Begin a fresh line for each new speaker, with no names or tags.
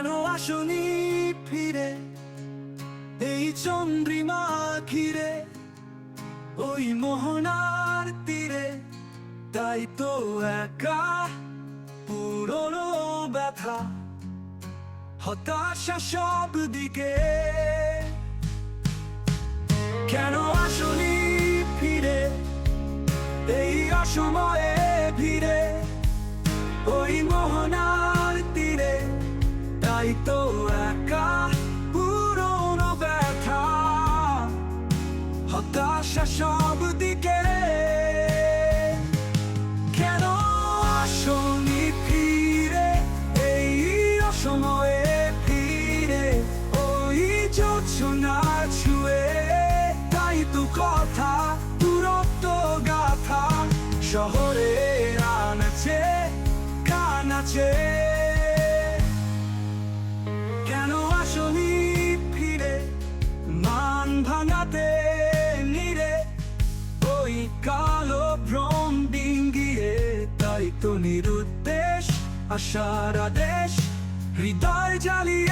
কেন আসনি ফিরে এই চন্দ্রিমা ঘিরে ওই মোহনার তীরে? তাই তো একা পুরনো ব্যথা, হতাশা সব দিকে। কেন আসনি ফিরে এই অসময়ে ভিড়ে ওই মোহনার তীরে? তাই তো একা পুরনো ব্যথা, হতাশা সব দিকে। কেন আসনি ফিরে এই অসময়ে ফিরে ওই জোছনা ছুঁয়ে? তাই তো কথা দূরত্ব গাথা শহরের আনাচে কানাচে। কেন আসনি ফিরে মান ভাঙাতে নিরে ওই কালো ভ্রম ডিঙ্গিয়ে? তাই তো নিরুদ্দেশ আশার আদেশ হৃদয় জ্বালিয়ে